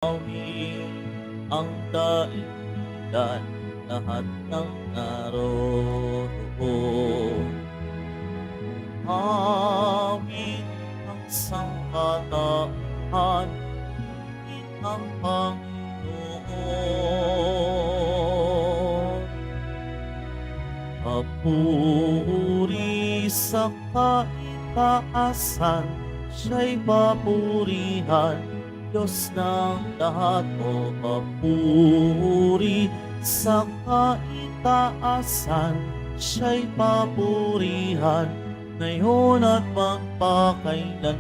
ang daigdigan, lahat ng naroroon. Awit ang sangkatauhan, higit ang Panginoon. Papuri sa kaitaasan, siya'y papurihan, Diyos ng lahat. O papuri sa kaitaasan, siya'y papurihan, ngayon at magpakailanman.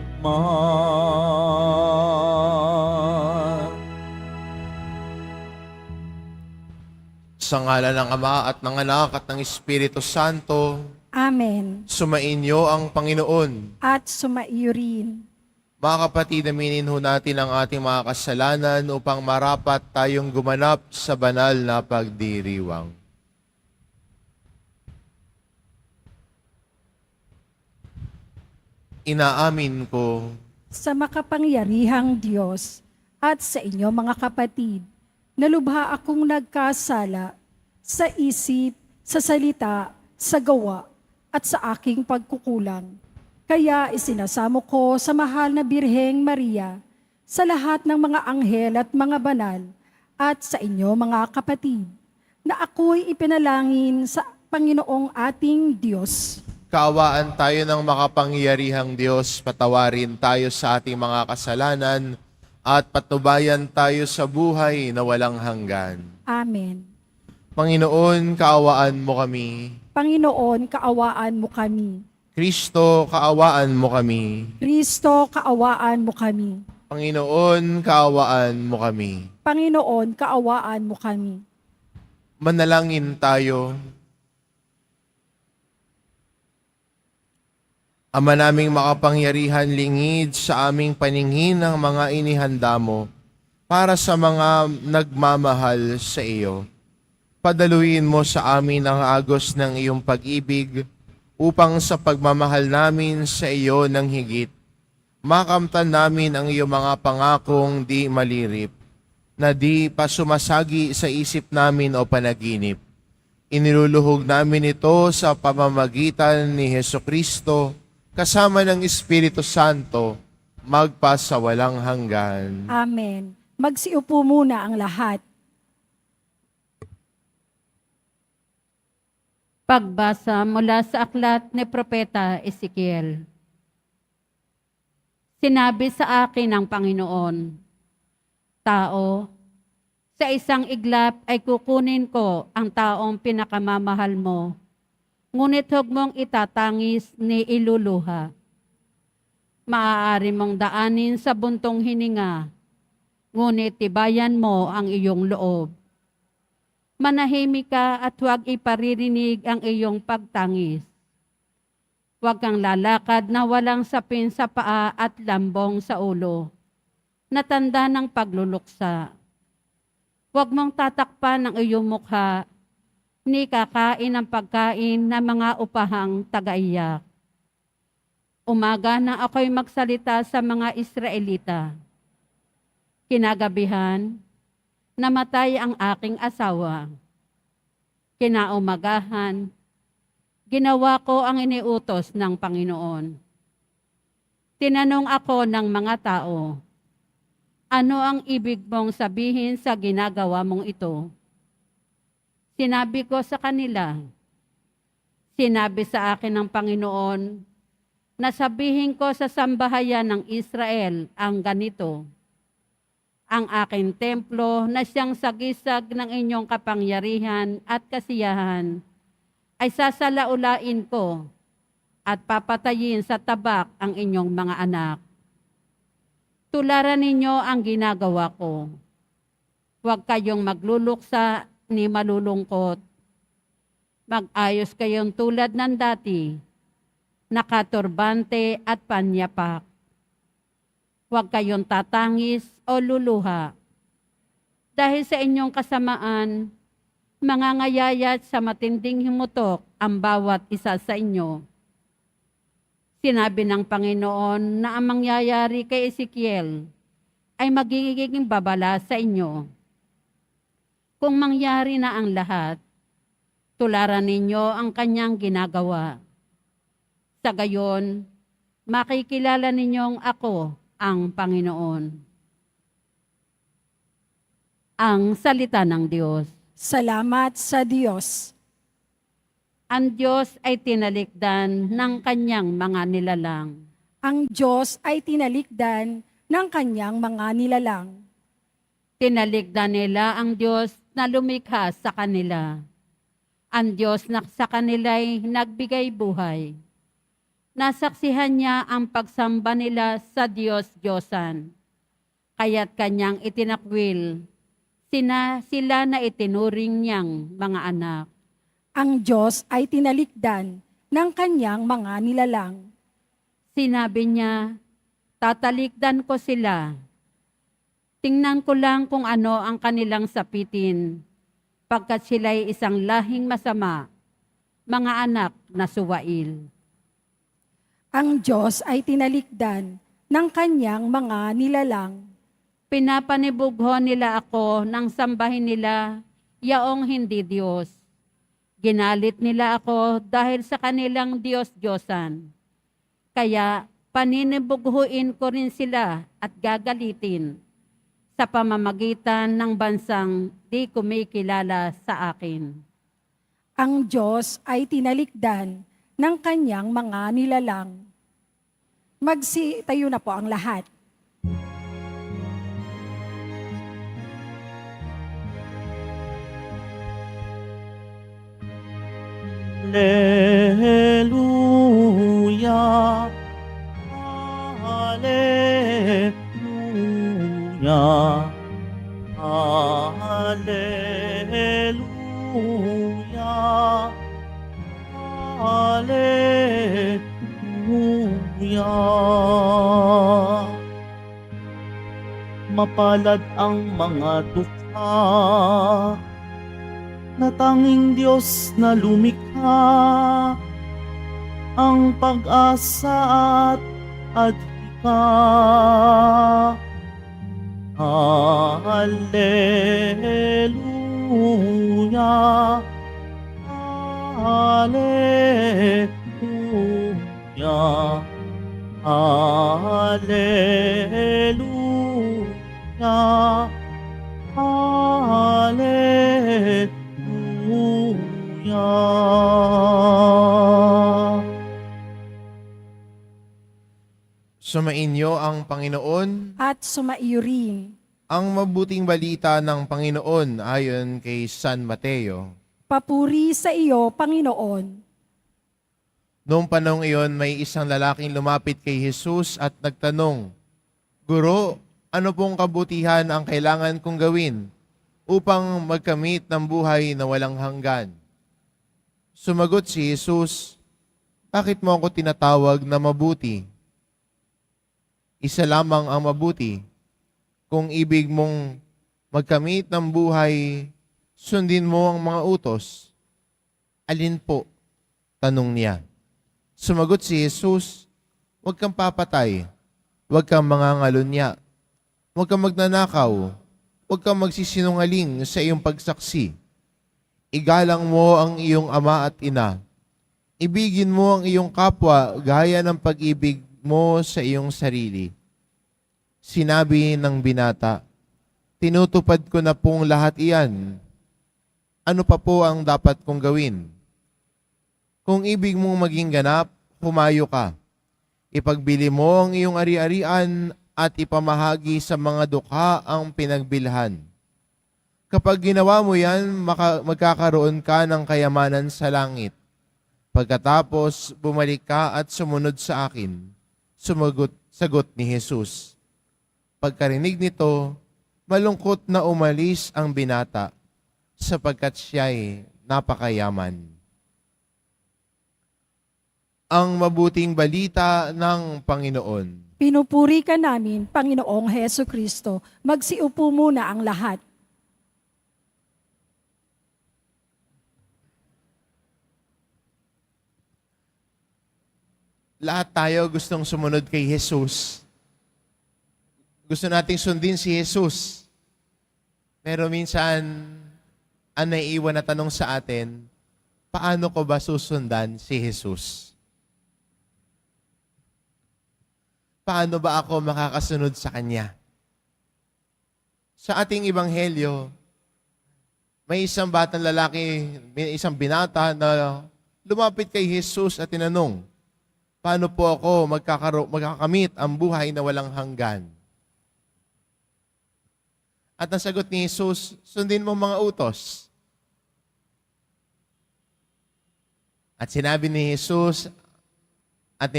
Sa ngala ng Ama at ng Anak at ng Espiritu Santo, Amen. sumainyo ang Panginoon. At sumaiyo rin. Mga kapatid, aminin ho natin ang ating mga kasalanan upang marapat tayong gumanap sa banal na pagdiriwang. Inaamin ko Sa makapangyarihang Diyos at sa inyo mga kapatid, na lubha akong nagkasala sa isip, sa salita, sa gawa, at sa aking pagkukulang. Kaya isinasamo ko sa mahal na Birheng Maria, sa lahat ng mga anghel at mga banal, at sa inyo mga kapatid, na ako'y ipinalangin sa Panginoong ating Diyos. kaawaan tayo ng makapangyarihang Diyos, patawarin tayo sa ating mga kasalanan, at patnubayan tayo sa buhay na walang hanggan. Amen. Panginoon, kaawaan mo kami. Panginoon, kaawaan mo kami. Kristo, kaawaan mo kami. Kristo, kaawaan mo kami. Panginoon, kaawaan mo kami. Panginoon, kaawaan mo kami. Manalangin tayo. Ama naming makapangyarihan, lingid sa aming paningin ng mga inihanda mo para sa mga nagmamahal sa iyo. Padaluin mo sa amin ang agos ng iyong pag-ibig upang sa pagmamahal namin sa iyo ng higit, makamtan namin ang iyong mga pangakong di malirip, na di pa sumasagi sa isip namin o panaginip. Iniluluhog namin ito sa pamamagitan ni Hesukristo, kasama ng Espiritu Santo, magpasawalang hanggan. Amen. Magsiupo muna ang lahat. Pagbasa mula sa aklat ni Propeta Ezekiel. Sinabi sa akin ng Panginoon, Tao, sa isang iglap ay kukunin ko ang taong pinakamamahal mo, ngunit huwag mong itatangis ni iluluha. Maaari mong daanin sa buntong hininga, ngunit tibayan mo ang iyong loob. Manahimik ka at huwag iparirinig ang iyong pagtangis. Huwag kang lalakad na walang sapin sa paa at lambong sa ulo, na tanda ng pagluluksa. Huwag mong tatakpan ang iyong mukha, ni kakain ng pagkain na mga upahang tagaiyak. Umaga na ako'y magsalita sa mga Israelita. Kinagabihan, namatay ang aking asawa. Kinaumagahan, ginawa ko ang iniutos ng Panginoon. Tinanong ako ng mga tao, ano ang ibig mong sabihin sa ginagawa mong ito? Sinabi ko sa kanila, sinabi sa akin ng Panginoon, na sabihin ko sa sambahayan ng Israel ang ganito, ang aking templo na siyang sagisag ng inyong kapangyarihan at kasiyahan ay sasalaulain ko at papatayin sa tabak ang inyong mga anak. Tularan ninyo ang ginagawa ko. Huwag kayong magluluksa ni malulungkot. Mag-ayos kayong tulad ng dati, nakaturbante at panyapak. Huwag kayong tatangis o luluha. Dahil sa inyong kasamaan, mangangayayat sa matinding himutok ang bawat isa sa inyo. Sinabi ng Panginoon na ang mangyayari kay Ezekiel ay magiging babala sa inyo. Kung mangyari na ang lahat, tularan ninyo ang kanyang ginagawa. Sa gayon, makikilala ninyong ako ang Panginoon. Ang salita ng Diyos. Salamat sa Diyos. Ang Diyos ay tinalikdan ng kanyang mga nilalang. Ang Diyos ay tinalikdan ng kanyang mga nilalang. Tinalikdan nila ang Diyos na lumikha sa kanila. Ang Diyos na sa kanila'y nagbigay buhay. Nasaksihan niya ang pagsamba nila sa Diyos-Diyosan. Kaya't kanyang itinakwil, sila na itinuring niyang mga anak. Ang Diyos ay tinalikdan ng kanyang mga nilalang. Sinabi niya, tatalikdan ko sila. Tingnan ko lang kung ano ang kanilang sapitin, pagkat sila'y isang lahing masama, mga anak na suwail. Ang Diyos ay tinalikdan ng kanyang mga nilalang. Pinapanibugho nila ako nang sambahin nila, yaong hindi Diyos. Ginalit nila ako dahil sa kanilang Diyos-Diyosan. Kaya paninibughuin ko rin sila at gagalitin sa pamamagitan ng bansang di kumikilala sa akin. Ang Diyos ay tinalikdan ng kanyang mga nilalang. Magsitayo na po ang lahat. Hallelujah. Hallelujah. Hallelujah. Hallelujah. Mapalad ang mga dukha na tanging Diyos na lumikha, ang pag-asa at adhika. Hallelujah. Hallelujah. Hallelujah. Hallelujah. Sumainyo ang Panginoon. At sumaiyo rin. Ang mabuting balita ng Panginoon ayon kay San Mateo. Papuri sa iyo, Panginoon. Noong panahong iyon, may isang lalaking lumapit kay Jesus at nagtanong, Guro, ano pong kabutihan ang kailangan kong gawin upang magkamit ng buhay na walang hanggan? Sumagot si Jesus, bakit mo ako tinatawag na mabuti? Isa lamang ang mabuti. Kung ibig mong magkamit ng buhay, sundin mo ang mga utos. Alin po? Tanong niya. Sumagot si Jesus, huwag kang papatay, huwag kang mangangalunya, huwag kang magnanakaw, huwag kang magsisinungaling sa iyong pagsaksi. Igalang mo ang iyong ama at ina. Ibigin mo ang iyong kapwa gaya ng pag-ibig mo sa iyong sarili. Sinabi ng binata, tinutupad ko na pong lahat iyan. Ano pa po ang dapat kong gawin? Kung ibig mong maging ganap, humayo ka. Ipagbili mo ang iyong ari-arian at ipamahagi sa mga dukha ang pinagbilhan. Kapag ginawa mo yan, magkakaroon ka ng kayamanan sa langit. Pagkatapos, bumalik ka at sumunod sa akin. Sagot ni Jesus. Pagkarinig nito, malungkot na umalis ang binata sapagkat siya'y napakayaman. Ang mabuting balita ng Panginoon. Pinupuri ka namin, Panginoong Heso Kristo. Magsiupo muna ang lahat. Lahat tayo gustong sumunod kay Jesus. Gusto nating sundin si Jesus. Pero minsan, ang naiiwan na tanong sa atin, paano ko ba susundan si Jesus? Paano ba ako makakasunod sa Kanya? Sa ating ebanghelyo, may isang batang lalaki, may isang binata na lumapit kay Jesus at tinanong, paano po ako magkakamit ang buhay na walang hanggan? At ang sagot ni Jesus, sundin mo mga utos. At sinabi ni Jesus at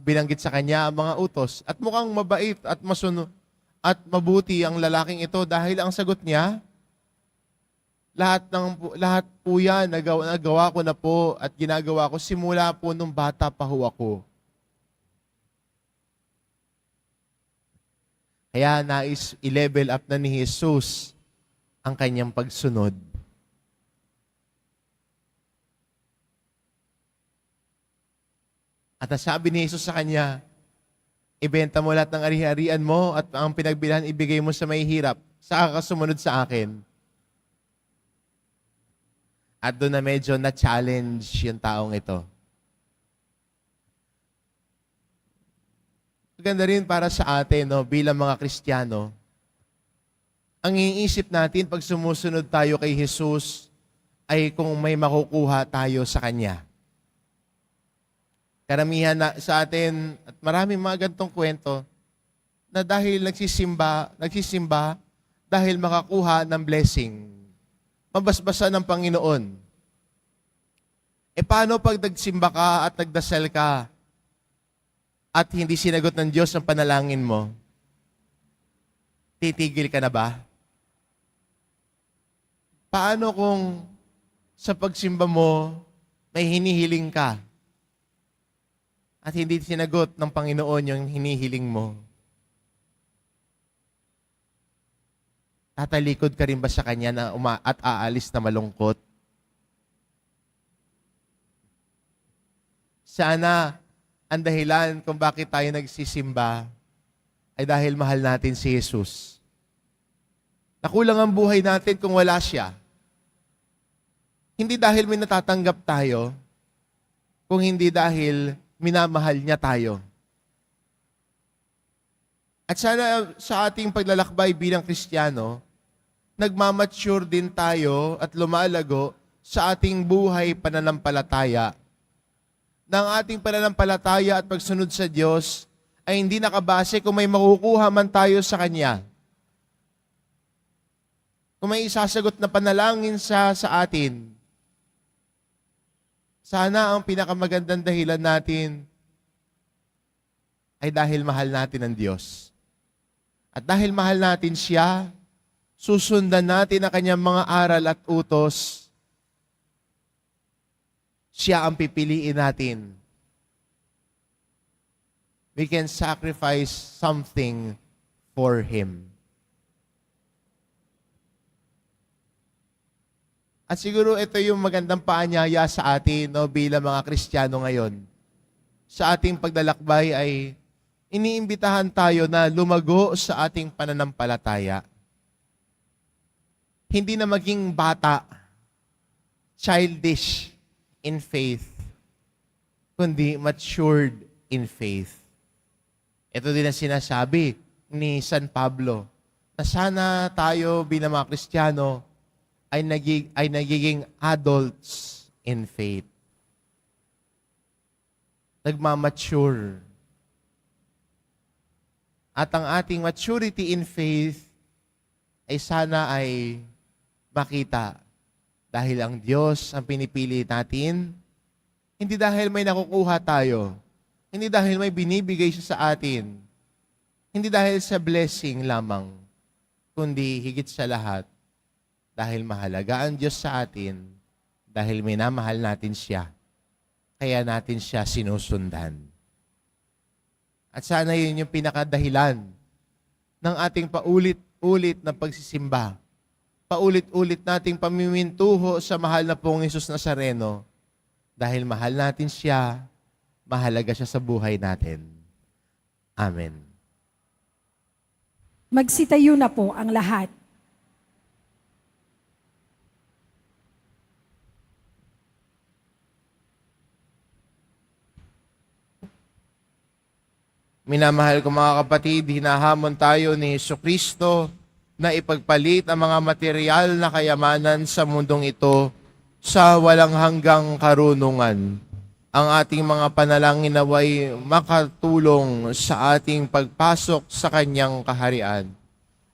binanggit sa kanya ang mga utos. At mukhang mabait at at mabuti ang lalaking ito dahil ang sagot niya, lahat po yan nagawa ko na po at ginagawa ko simula po nung bata pa ho ako. Kaya nais i-level up na ni Jesus ang kanyang pagsunod. At nasabi ni Jesus sa kanya, ibenta mo lahat ng ari-arian mo at ang pinagbilhan ibigay mo sa may hirap, saka ka sumunod sa akin. At doon na medyo na-challenge yung taong ito. Maganda rin para sa atin, no, bilang mga Kristiyano, ang iniisip natin pag sumusunod tayo kay Jesus ay kung may makukuha tayo sa Kanya. Karamihan na sa atin, at maraming mga gantong kwento, na dahil nagsisimba dahil makakuha ng blessing, mabasbasa ng Panginoon. E paano pag nagsimba ka at nagdasal ka at hindi sinagot ng Diyos ang panalangin mo? Titigil ka na ba? Paano kung sa pagsimba mo may hinihiling ka at hindi sinagot ng Panginoon yung hinihiling mo? Tatalikod ka rin ba sa Kanya na at aalis na malungkot? Sana ang dahilan kung bakit tayo nagsisimba ay dahil mahal natin si Jesus. Nakulang ang buhay natin kung wala siya. Hindi dahil may natatanggap tayo, kung hindi dahil minamahal niya tayo. At sana sa ating paglalakbay bilang Kristiyano, nagmamature din tayo at lumalago sa ating buhay pananampalataya. Na ang ating pananampalataya at pagsunod sa Diyos ay hindi nakabase kung may makukuha man tayo sa Kanya. Kung may isasagot na panalangin sa atin, sana ang pinakamagandang dahilan natin ay dahil mahal natin ang Diyos. At dahil mahal natin siya, susundan natin ang kanyang mga aral at utos. Siya ang pipiliin natin. We can sacrifice something for Him. At siguro ito yung magandang paanyaya sa atin, no, bilang mga Kristiyano ngayon. Sa ating paglalakbay ay iniimbitahan tayo na lumago sa ating pananampalataya. Hindi na maging bata, childish in faith, kundi matured in faith. Ito din ang sinasabi ni San Pablo, na sana tayo bilang mga Kristiyano ay nagiging adults in faith. Nagmamature. At ang ating maturity in faith ay sana ay makita dahil ang Diyos ang pinipili natin, hindi dahil may nakukuha tayo, hindi dahil may binibigay siya sa atin, hindi dahil sa blessing lamang, kundi higit sa lahat, dahil mahalaga ang Diyos sa atin, dahil minamahal natin siya, kaya natin siya sinusundan. At sana yun yung pinakadahilan ng ating paulit-ulit na pagsisimba. Paulit-ulit nating pamimintuho sa mahal na pong Jesus Nazareno. Dahil mahal natin siya, mahalaga siya sa buhay natin. Amen. Magsitayo na po ang lahat. Minamahal ko mga kapatid, hinahamon tayo ni Jesucristo na ipagpalit ang mga material na kayamanan sa mundong ito sa walang hanggang karunungan. Ang ating mga panalangin naway makatulong sa ating pagpasok sa kanyang kaharian.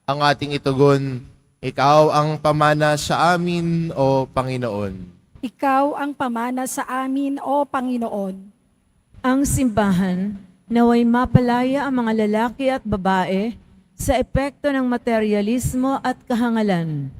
Ang ating itugon, ikaw ang pamana sa amin, O Panginoon. Ikaw ang pamana sa amin, O Panginoon. Ang simbahan naway mapalaya ang mga lalaki at babae sa epekto ng materialismo at kahangalan.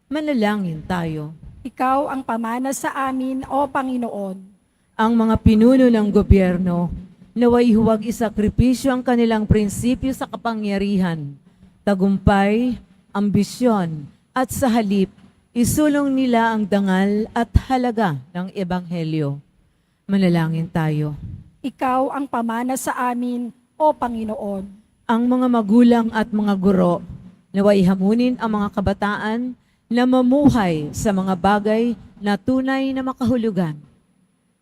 Manalangin tayo. Ikaw ang pamana sa amin, O Panginoon. Ang mga pinuno ng gobyerno naway huwag isakripisyo ang kanilang prinsipyo sa kapangyarihan, tagumpay, ambisyon, at sa halip, isulong nila ang dangal at halaga ng Ebanghelyo. Manalangin tayo. Ikaw ang pamana sa amin, O Panginoon. Ang mga magulang at mga guro naway hamunin ang mga kabataan na mamuhay sa mga bagay na tunay na makahulugan.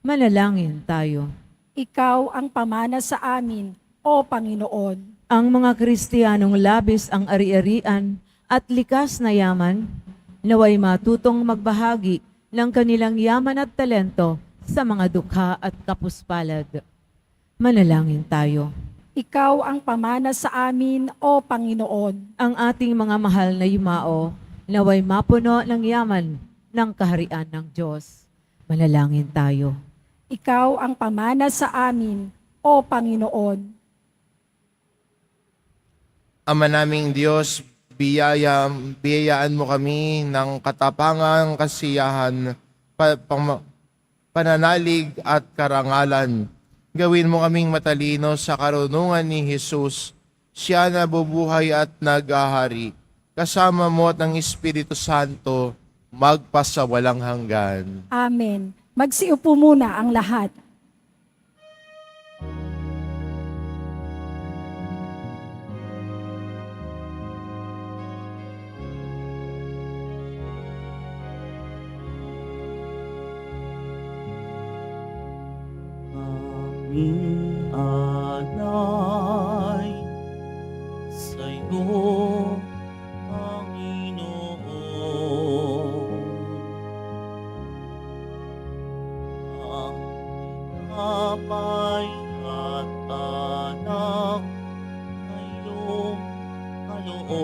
Manalangin tayo. Ikaw ang pamana sa amin, O Panginoon. Ang mga Kristiyanong labis ang ari-arian at likas na yaman, naway matutong magbahagi ng kanilang yaman at talento sa mga dukha at kapuspalad. Manalangin tayo. Ikaw ang pamana sa amin, O Panginoon. Ang ating mga mahal na yumao, naway mapuno ng yaman ng kaharian ng Diyos. Manalangin tayo. Ikaw ang pamana sa amin, O Panginoon. Ama naming Diyos, biyayaan mo kami ng katapangan, kasiyahan, pananalig at karangalan. Gawin mo kaming matalino sa karunungan ni Jesus, siya na bubuhay at nag-ahari. Kasama mo at ng Espiritu Santo, magpasawalang hanggan. Amen. Magsiupo muna ang lahat. Aming alay sa'yo, Panginoon. Ang tinapay at anak na iyong kaloob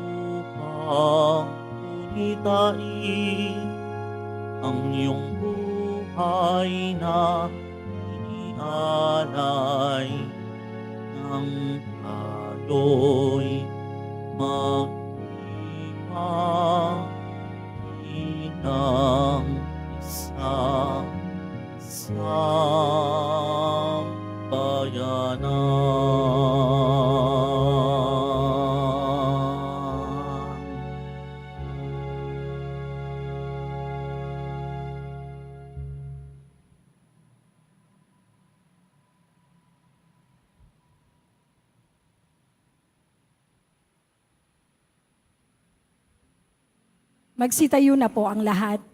upang punitain ang iyong buhay na inialay ng tayo'y magiging inang isang sampayanan. Magsitayo na po ang lahat.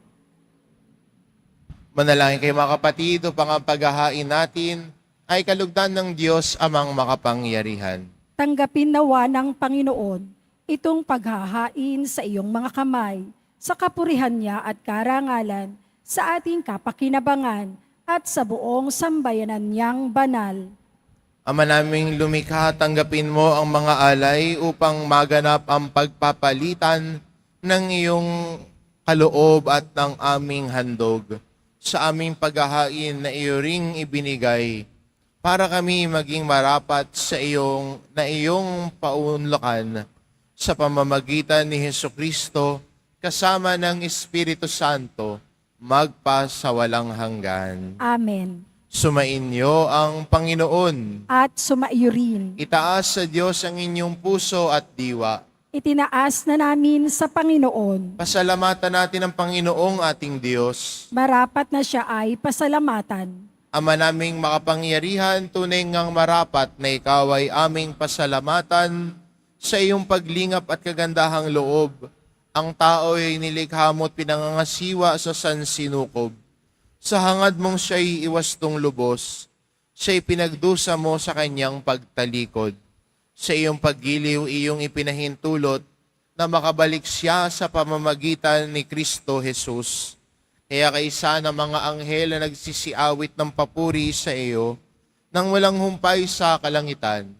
Manalangin kayo mga kapatid, upang ang paghahain natin ay kalugdan ng Diyos amang makapangyarihan. Tanggapin nawa ng Panginoon itong paghahain sa iyong mga kamay, sa kapurihan niya at karangalan, sa ating kapakinabangan at sa buong sambayanan niyang banal. Ama naming lumikha, tanggapin mo ang mga alay upang maganap ang pagpapalitan ng iyong kaloob at ng aming handog sa aming paghahain na iyo ring ibinigay para kami maging marapat sa iyong paunlakan sa pamamagitan ni Jesucristo kasama ng Espiritu Santo magpasawalang hanggan. Amen. Sumainyo ang Panginoon. At sumaiyo rin. Itaas sa Diyos ang inyong puso at diwa. Itinaas na namin sa Panginoon. Pasalamatan natin ang Panginoong ating Diyos. Marapat na siya ay pasalamatan. Ama naming makapangyarihan, tunay ngang marapat na ikaw ay aming pasalamatan sa iyong paglingap at kagandahang loob. Ang tao ay nilikha mo at pinangangasiwa sa sansinukob. Sa hangad mong siya'y iwastong lubos, siya'y pinagdusa mo sa kanyang pagtalikod. Sa iyong paggiliw, iyong ipinahintulot na makabalik siya sa pamamagitan ni Kristo Jesus. Kaya kaisa ng mga anghel na nagsisiawit ng papuri sa iyo, nang walang humpay sa kalangitan,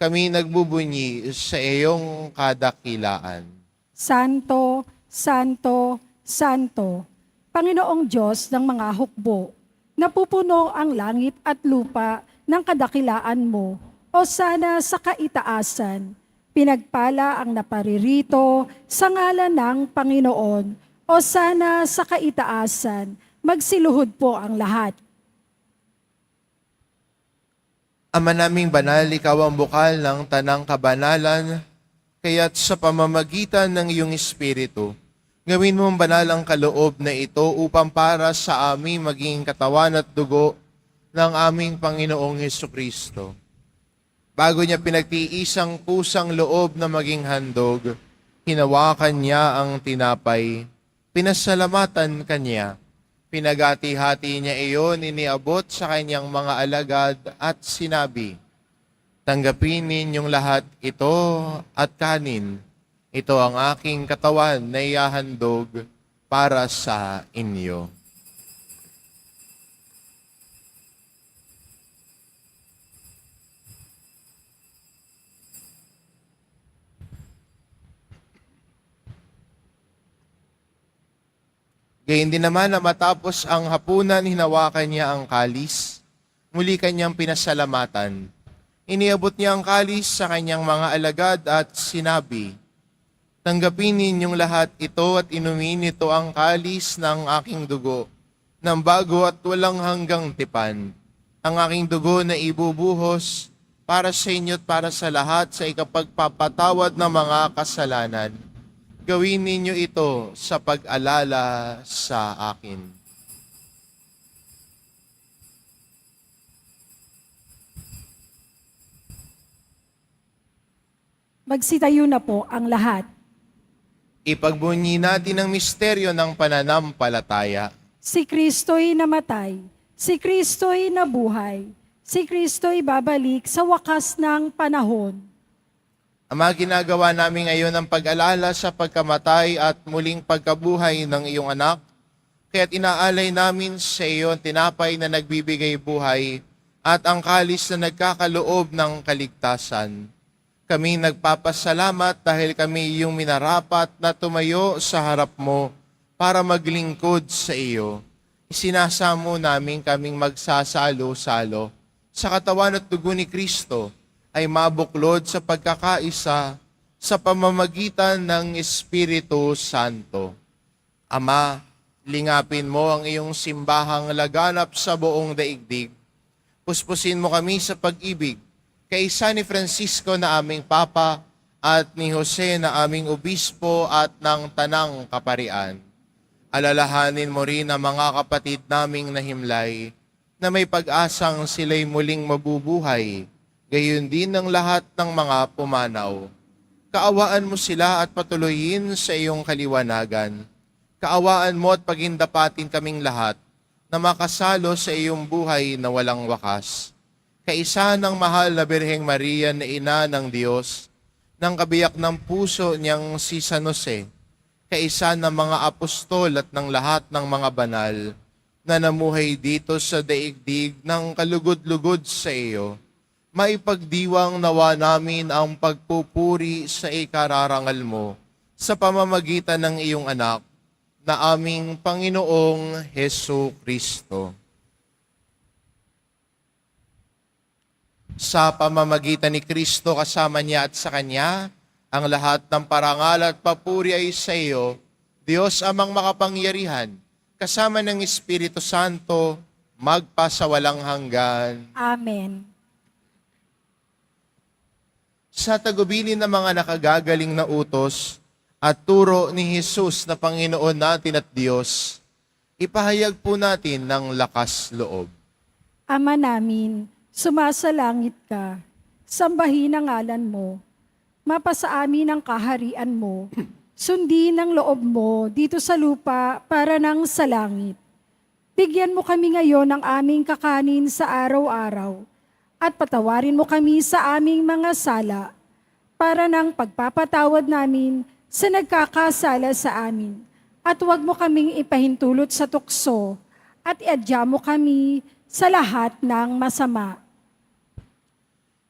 kami nagbubunyi sa iyong kadakilaan. Santo, Santo, Santo, Panginoong Diyos ng mga hukbo, napupuno ang langit at lupa ng kadakilaan mo, o sana sa kaitaasan, pinagpala ang naparirito sa ngalan ng Panginoon, o sana sa kaitaasan, magsiluhod po ang lahat. Ama naming banal, ikaw ang bukal ng tanang kabanalan, kaya't sa pamamagitan ng iyong Espiritu, gawin mong banal ang kaloob na ito upang para sa aming maging katawan at dugo ng aming Panginoong Hesukristo. Bago niya pinagtiisang pusang loob na maging handog, hinawakan niya ang tinapay, pinasalamatan kanya, pinagati-hati niya iyon, iniabot sa kanyang mga alagad at sinabi, tanggapin ninyong lahat ito at kanin. Ito ang aking katawan na ihahandog para sa inyo. Gayun din naman na matapos ang hapunan, hinawakan niya ang kalis. Muli kanyang pinasalamatan. Iniabot niya ang kalis sa kanyang mga alagad at sinabi, tanggapin ninyong lahat ito at inumin ito ang kalis ng aking dugo, ng bago at walang hanggang tipan. Ang aking dugo na ibubuhos para sa inyo at para sa lahat sa ikapagpapatawad ng mga kasalanan. Gawin ninyo ito sa pag-alala sa akin. Magsitayo na po ang lahat. Ipagbunyi natin ang misteryo ng pananampalataya. Si Kristo'y namatay, si Kristo'y nabuhay, si Kristo'y babalik sa wakas ng panahon. Ama, ginagawa namin ngayon ang pag-alala sa pagkamatay at muling pagkabuhay ng iyong anak, kaya't inaalay namin sa iyo ang tinapay na nagbibigay buhay at ang kalis na nagkakaloob ng kaligtasan. Kami nagpapasalamat dahil kami iyong minarapat na tumayo sa harap mo para maglingkod sa iyo. Isinasamo namin kaming magsasalo-salo sa katawan at dugo ni Kristo ay mabuklod sa pagkakaisa sa pamamagitan ng Espiritu Santo. Ama, lingapin mo ang iyong simbahang laganap sa buong daigdig. Puspusin mo kami sa pag-ibig kay San Francisco na aming Papa at ni Jose na aming Obispo at ng Tanang Kaparian. Alalahanin mo rin ang mga kapatid naming nahimlay na may pag-asang sila'y muling mabubuhay, gayon din ng lahat ng mga pumanaw. Kaawaan mo sila at patuloyin sa iyong kaliwanagan. Kaawaan mo at pagindapatin kaming lahat na makasalo sa iyong buhay na walang wakas. Kaisa ng mahal na Birheng Maria na ina ng Diyos, ng kabiyak ng puso niyang si San Jose, kaisa ng mga apostol at ng lahat ng mga banal na namuhay dito sa daigdig ng kalugod-lugod sa iyo, maipagdiwang nawa namin ang pagpupuri sa ikararangal mo sa pamamagitan ng iyong anak na aming Panginoong Hesu Kristo. Sa pamamagitan ni Kristo kasama niya at sa Kanya, ang lahat ng parangal at papuri ay sa iyo, Diyos amang makapangyarihan, kasama ng Espiritu Santo, magpasawalang hanggan. Amen. Sa tagubilin ng mga nakagagaling na utos at turo ni Jesus na Panginoon natin at Diyos, ipahayag po natin ng lakas loob. Ama namin, sumasalangit ka. Sambahin ang ngalan mo. Mapasa amin ang kaharian mo. Sundin ang loob mo dito sa lupa para nang sa langit. Bigyan mo kami ngayon ng aming kakanin sa araw-araw at patawarin mo kami sa aming mga sala para nang pagpapatawad namin sa nagkakasala sa amin. At huwag mo kaming ipahintulot sa tukso at iadya mo kami sa lahat ng masama.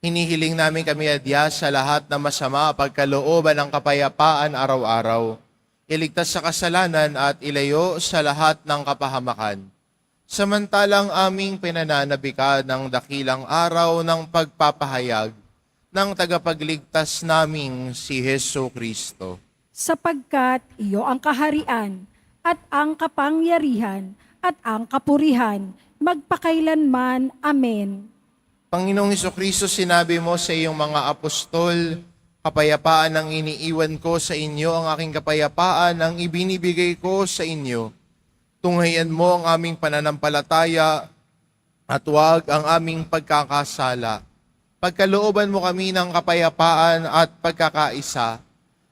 Hinihiling namin kami adya sa lahat ng masama pagkalooban ng kapayapaan araw-araw. Iligtas sa kasalanan at ilayo sa lahat ng kapahamakan. Samantalang aming pinananabikan ng dakilang araw ng pagpapahayag ng tagapagligtas naming si Hesu Kristo. Sapagkat iyo ang kaharian at ang kapangyarihan at ang kapurihan magpakailanman. Amen. Panginoong Hesukristo, sinabi mo sa iyong mga apostol, kapayapaan ang iniiwan ko sa inyo, ang aking kapayapaan ang ibinibigay ko sa inyo. Tunghayan mo ang aming pananampalataya at huwag ang aming pagkakasala. Pagkalooban mo kami ng kapayapaan at pagkakaisa,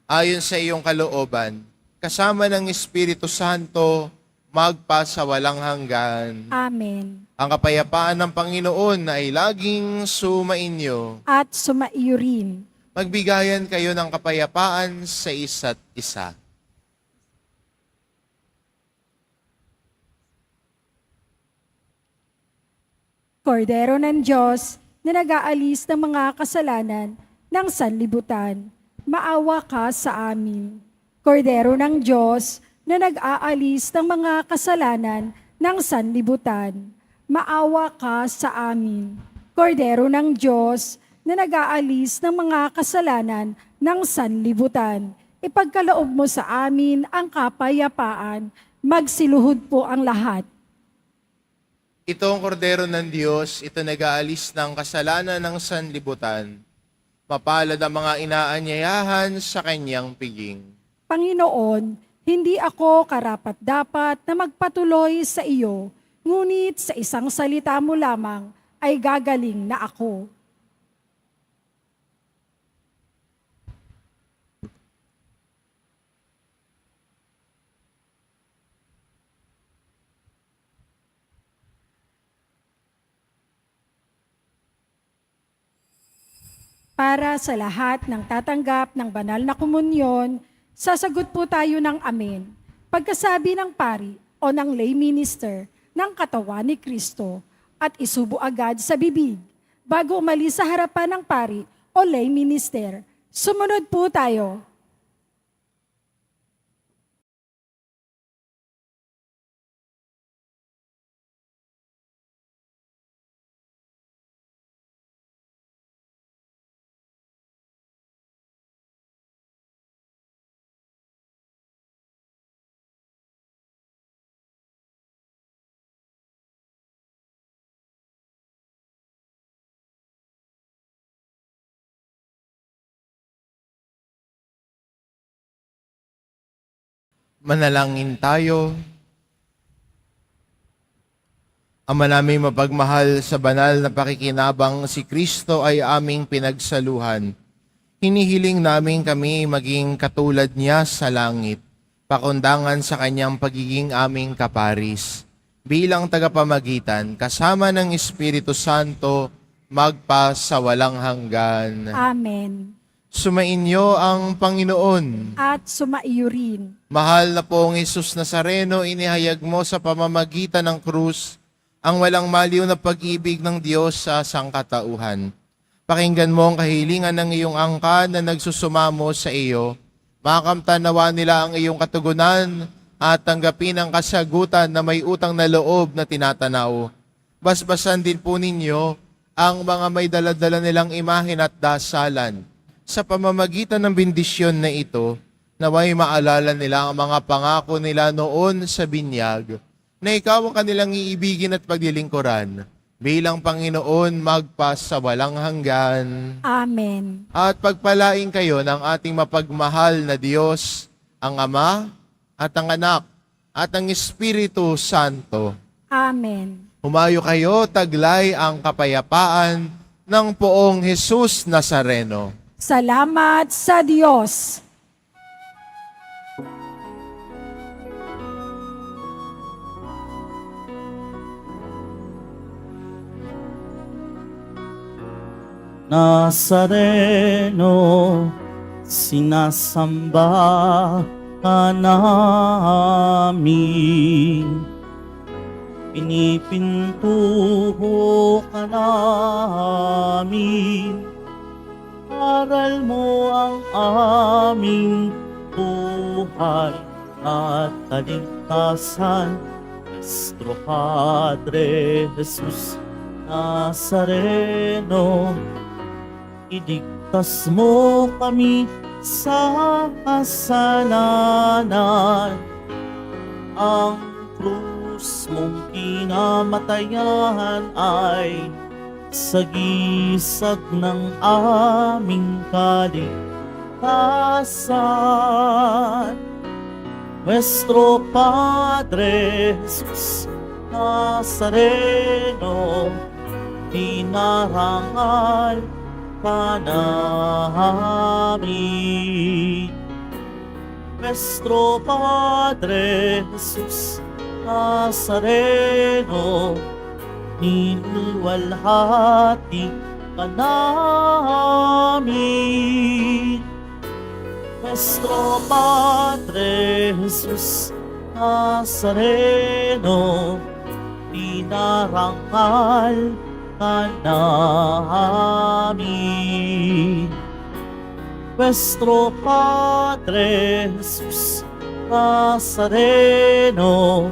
ayon sa iyong kalooban, kasama ng Espiritu Santo, magpa sa walang hanggan. Amen. Ang kapayapaan ng Panginoon ay laging sumainyo. At sumaiyo rin. Magbigayan kayo ng kapayapaan sa isa't isa. Kordero ng Diyos na nag-aalis ng mga kasalanan ng sanlibutan, maawa ka sa amin. Kordero ng Diyos na nag-aalis ng mga kasalanan ng sanlibutan, maawa ka sa amin. Kordero ng Diyos na nag-aalis ng mga kasalanan ng sanlibutan, ipagkaloob mo sa amin ang kapayapaan, magsiluhod po ang lahat. Ito ang kordero ng Diyos, ito nag-aalis ng kasalanan ng sanlibutan. Mapalad ang mga inaanyayahan sa kanyang piging. Panginoon, hindi ako karapat-dapat na magpatuloy sa iyo, ngunit sa isang salita mo lamang ay gagaling na ako. Para sa lahat ng tatanggap ng banal na komunyon, sasagot po tayo ng amen. Pagkasabi ng pari o ng lay minister ng katawan ni Kristo at isubo agad sa bibig bago umalis sa harapan ng pari o lay minister. Sumunod po tayo. Manalangin tayo. Ama namin mapagmahal, sa banal na pakikinabang si Kristo ay aming pinagsaluhan. Hinihiling namin kami maging katulad niya sa langit, pakundangan sa kanyang pagiging aming kaparis. Bilang tagapamagitan, kasama ng Espiritu Santo, magpa sa walang hanggan. Amen. Sumainyo ang Panginoon. At sumaiyo rin. Mahal na pong Jesus Nazareno, inihayag mo sa pamamagitan ng krus ang walang maliw na pag-ibig ng Diyos sa sangkatauhan. Pakinggan mo ang kahilingan ng iyong angkan na nagsusumamo sa iyo. Makamtan nawa nila ang iyong katugunan at tanggapin ang kasagutan na may utang na loob na tinatanaw. Basbasan din po ninyo ang mga may daladala nilang imahin at dasalan. Sa pamamagitan ng bendisyon na ito, naway maalala nila ang mga pangako nila noon sa binyag, na ikaw ang kanilang iibigin at paglilingkuran, bilang Panginoon magpa sa walang hanggan. Amen. At pagpalain kayo ng ating mapagmahal na Diyos, ang Ama, at ang Anak, at ang Espiritu Santo. Amen. Humayo kayo, taglay ang kapayapaan ng poong Jesus Nazareno. Salamat sa Diyos. Nazareno, sinasamba ka namin. Pinipintuho ka namin. Aral mo ang aming buhay at kaligtasan. Nuestro Padre Jesus Nazareno, iligtas mo kami sa kasalanan. Ang krus mong pinamatayan ay sagisag ng aming kaligtasan. Nuestro Padre Jesus Nazareno, dinarangal ka namin. Nuestro Padre Jesus Nazareno, niluwalhati ka namin. Nuestro Padre Jesus Nazareno, dinarangal ka namin. Nuestro Padre Jesus Nazareno,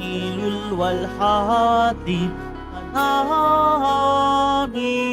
nilulwalhati ka namin.